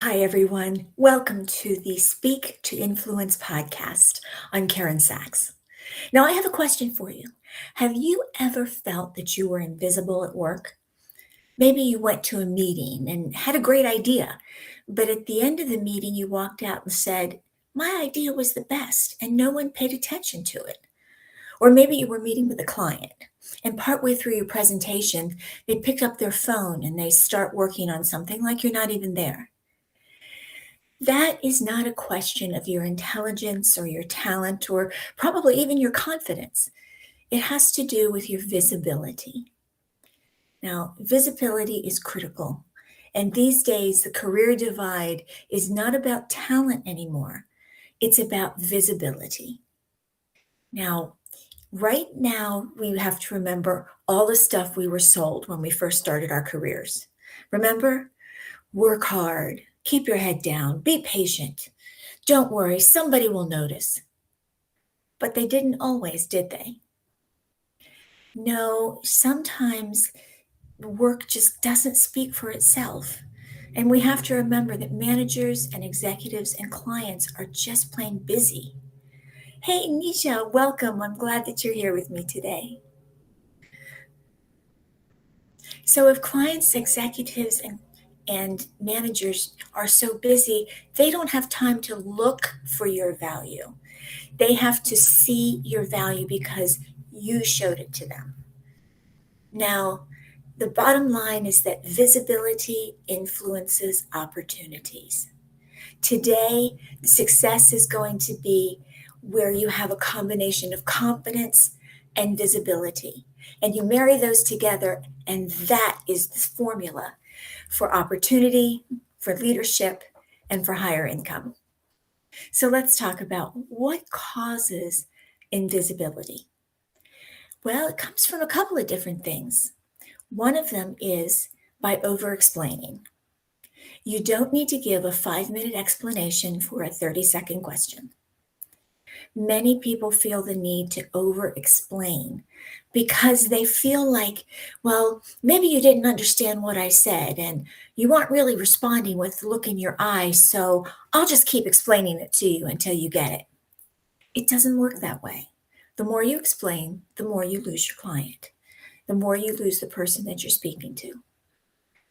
Hi, everyone. Welcome to the Speak to Influence podcast. I'm Karen Sachs. Now, I have a question for you. Have you ever felt that you were invisible at work? Maybe you went to a meeting and had a great idea, but at the end of the meeting, you walked out and said, "My idea was the best," and no one paid attention to it. Or maybe you were meeting with a client, and partway through your presentation, they picked up their phone and they start working on something like you're not even there. That is not a question of your intelligence or your talent or probably even your confidence. It has to do with your visibility. Now, visibility is critical. And these days, the career divide is not about talent anymore, it's about visibility. Now, right now, we have to remember all the stuff we were sold when we first started our careers. Remember? Work hard, keep your head down, be patient. Don't worry, somebody will notice. But they didn't always, did they? No, sometimes work just doesn't speak for itself. And we have to remember that managers and executives and clients are just plain busy. Hey, Nisha, welcome. I'm glad that you're here with me today. So, if clients, executives, and managers are so busy, they don't have time to look for your value. They have to see your value because you showed it to them. Now, the bottom line is that visibility influences opportunities. Today, success is going to be where you have a combination of confidence and visibility. And you marry those together, and that is the formula for opportunity, for leadership, and for higher income. So let's talk about what causes invisibility. Well, it comes from a couple of different things. One of them is by over explaining. You don't need to give a 5-minute explanation for a 30-second question. Many people feel the need to over explain because they feel like, well, maybe you didn't understand what I said and you aren't really responding with the look in your eyes, so I'll just keep explaining it to you until you get it. It doesn't work that way. The more you explain, the more you lose your client, the more you lose the person that you're speaking to.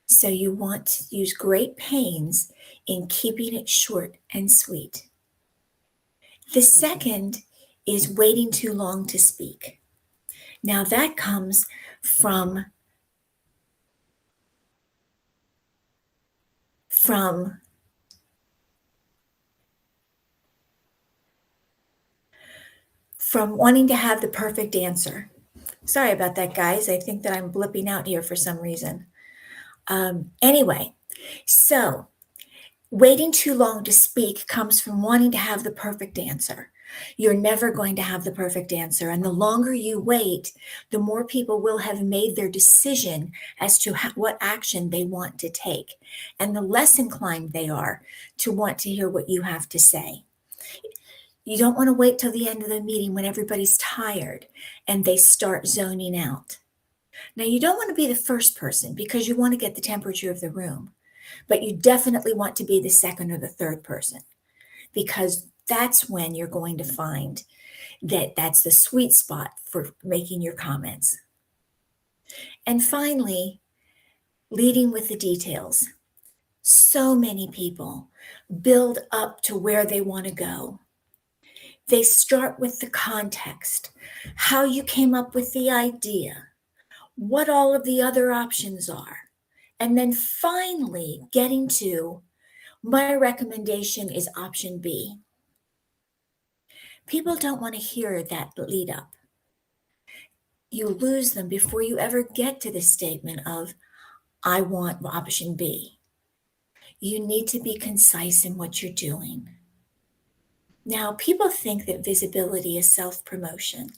So you want to use great pains in keeping it short and sweet. The second is waiting too long to speak. Now that comes from wanting to have the perfect answer. Sorry about that, guys. I think that I'm blipping out here for some reason. Anyway, so waiting too long to speak comes from wanting to have the perfect answer. You're never going to have the perfect answer. And the longer you wait, the more people will have made their decision as to what action they want to take. And the less inclined they are to want to hear what you have to say. You don't want to wait till the end of the meeting when everybody's tired and they start zoning out. Now, you don't want to be the first person because you want to get the temperature of the room, but you definitely want to be the second or the third person because that's when you're going to find that that's the sweet spot for making your comments. And finally, leading with the details. So many people build up to where they want to go. They start with the context, how you came up with the idea, what all of the other options are, and then finally getting to my recommendation is option B. People don't want to hear that lead up. You lose them before you ever get to the statement of, I want option B. You need to be concise in what you're doing. Now, people think that visibility is self-promotion.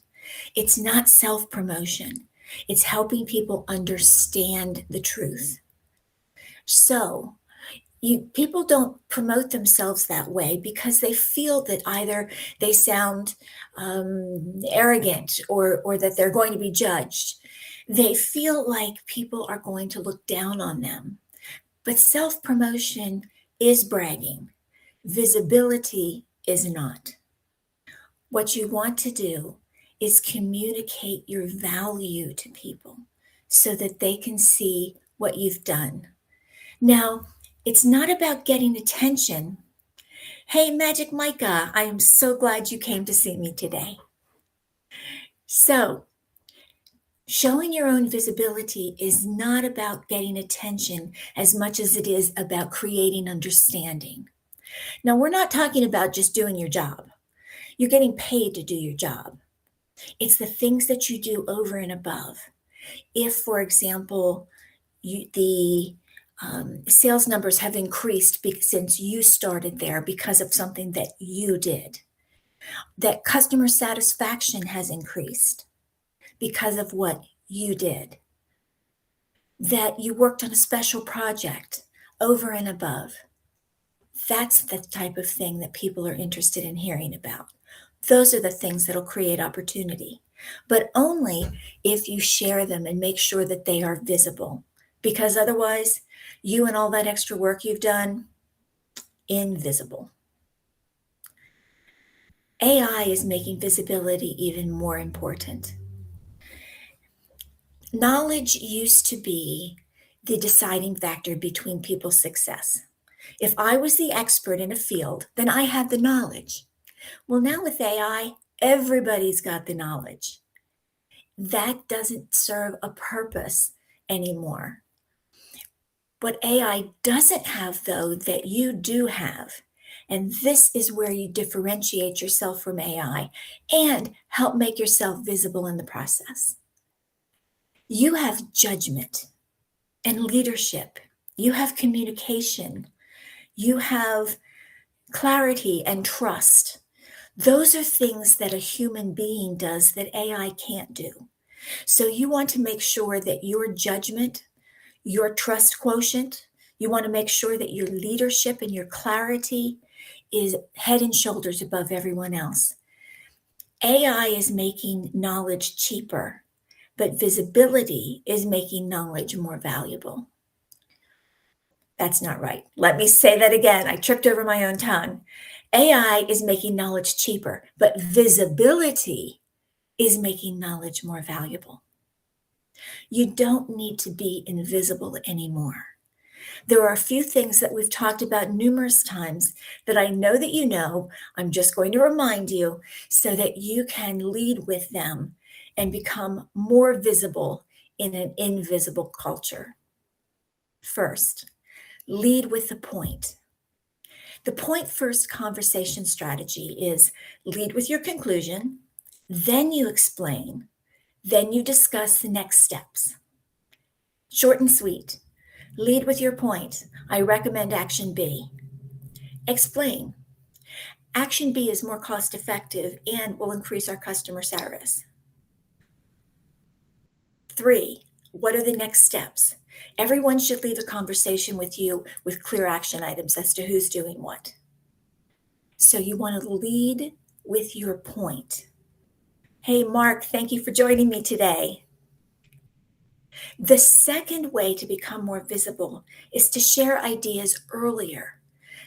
It's not self-promotion. It's helping people understand the truth. So, people don't promote themselves that way because they feel that either they sound arrogant or that they're going to be judged. They feel like people are going to look down on them. But self-promotion is bragging. Visibility is not. What you want to do is communicate your value to people so that they can see what you've done. Now, it's not about getting attention. Hey, Magic Micah, I am so glad you came to see me today. So, showing your own visibility is not about getting attention as much as it is about creating understanding. Now, we're not talking about just doing your job. You're getting paid to do your job. It's the things that you do over and above. If, for example, the sales numbers have increased since you started there because of something that you did, that customer satisfaction has increased because of what you did, that you worked on a special project over and above. That's the type of thing that people are interested in hearing about. Those are the things that'll create opportunity, but only if you share them and make sure that they are visible, because otherwise, you and all that extra work you've done, invisible. AI is making visibility even more important. Knowledge used to be the deciding factor between people's success. If I was the expert in a field, then I had the knowledge. Well, now with AI, everybody's got the knowledge. That doesn't serve a purpose anymore. What AI doesn't have, though, that you do have, and this is where you differentiate yourself from AI and help make yourself visible in the process. You have judgment and leadership. You have communication. You have clarity and trust. Those are things that a human being does that AI can't do. So you want to make sure that your judgment, your trust quotient, you want to make sure that your leadership and your clarity is head and shoulders above everyone else. AI is making knowledge cheaper, but visibility is making knowledge more valuable. That's not right. Let me say that again. I tripped over my own tongue. AI is making knowledge cheaper, but visibility is making knowledge more valuable. You don't need to be invisible anymore. There are a few things that we've talked about numerous times that I know that you know. I'm just going to remind you so that you can lead with them and become more visible in an invisible culture. First, lead with the point. The point first conversation strategy is lead with your conclusion, then you explain, then you discuss the next steps. Short and sweet. Lead with your point. I recommend action B. Explain. Action B is more cost effective and will increase our customer service. 3, what are the next steps? Everyone should leave a conversation with you with clear action items as to who's doing what. So you want to lead with your point. Hey, Mark, thank you for joining me today. The second way to become more visible is to share ideas earlier.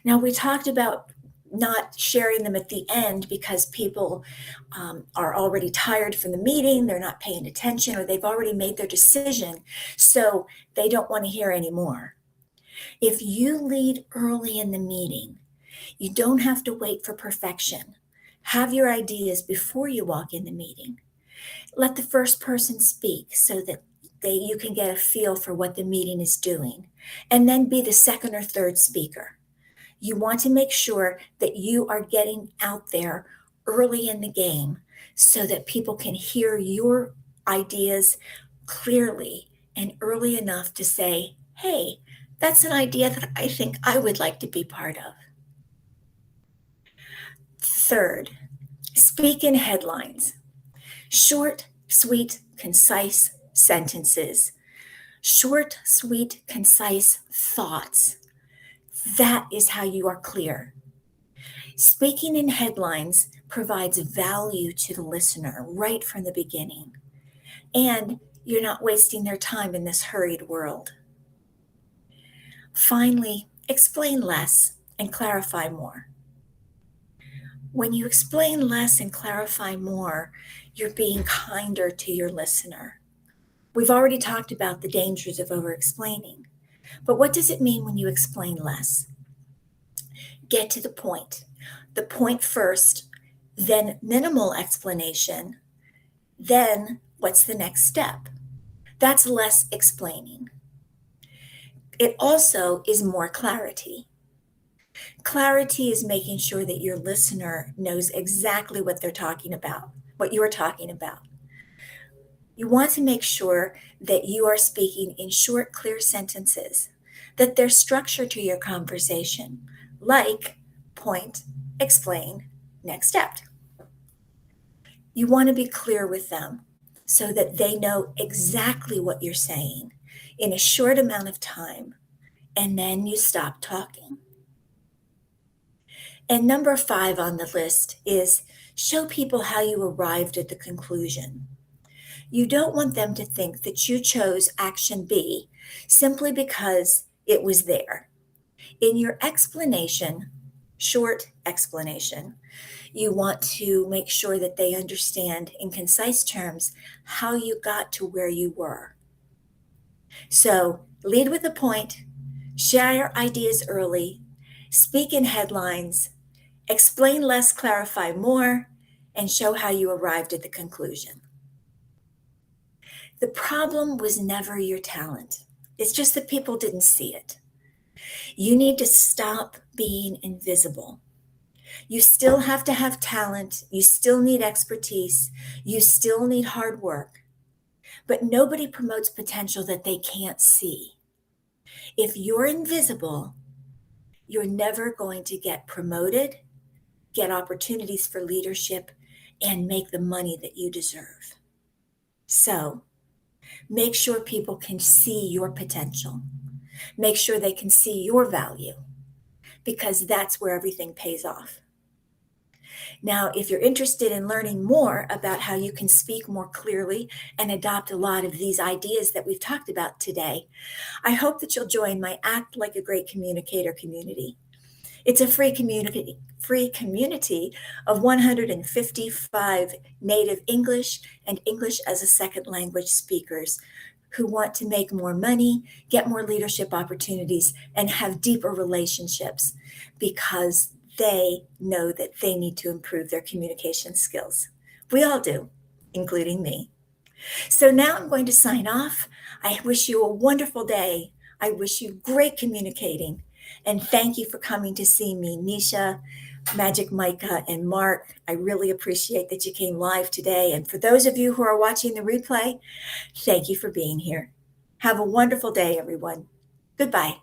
Now, we talked about not sharing them at the end because people are already tired from the meeting, they're not paying attention, or they've already made their decision, so they don't want to hear anymore. If you lead early in the meeting, you don't have to wait for perfection. Have your ideas before you walk in the meeting. Let the first person speak so that you can get a feel for what the meeting is doing, and then be the second or third speaker. You want to make sure that you are getting out there early in the game so that people can hear your ideas clearly and early enough to say, hey, that's an idea that I think I would like to be part of. Third, speak in headlines. Short, sweet, concise sentences. Short, sweet, concise thoughts. That is how you are clear. Speaking in headlines provides value to the listener right from the beginning. And you're not wasting their time in this hurried world. Finally, explain less and clarify more. When you explain less and clarify more, you're being kinder to your listener. We've already talked about the dangers of over-explaining, but what does it mean when you explain less? Get to the point. The point first, then minimal explanation, then what's the next step? That's less explaining. It also is more clarity. Clarity is making sure that your listener knows exactly what they're talking about, what you're talking about. You want to make sure that you are speaking in short, clear sentences, that there's structure to your conversation, like point, explain, next step. You want to be clear with them so that they know exactly what you're saying in a short amount of time, and then you stop talking. And number 5 on the list is show people how you arrived at the conclusion. You don't want them to think that you chose action B simply because it was there. In your explanation, short explanation, you want to make sure that they understand in concise terms how you got to where you were. So lead with a point, share your ideas early, speak in headlines, explain less, clarify more, and show how you arrived at the conclusion. The problem was never your talent. It's just that people didn't see it. You need to stop being invisible. You still have to have talent. You still need expertise. You still need hard work. But nobody promotes potential that they can't see. If you're invisible, you're never going to get promoted, get opportunities for leadership, and make the money that you deserve. So make sure people can see your potential. Make sure they can see your value, because that's where everything pays off. Now, if you're interested in learning more about how you can speak more clearly and adopt a lot of these ideas that we've talked about today, I hope that you'll join my Act Like a Great Communicator community. It's a free community of 155 native English and English as a second language speakers who want to make more money, get more leadership opportunities, and have deeper relationships because they know that they need to improve their communication skills. We all do, including me. So now I'm going to sign off. I wish you a wonderful day. I wish you great communicating. And thank you for coming to see me, Nisha, Magic Micah, and Mark. I really appreciate that you came live today. And for those of you who are watching the replay, thank you for being here. Have a wonderful day, everyone. Goodbye.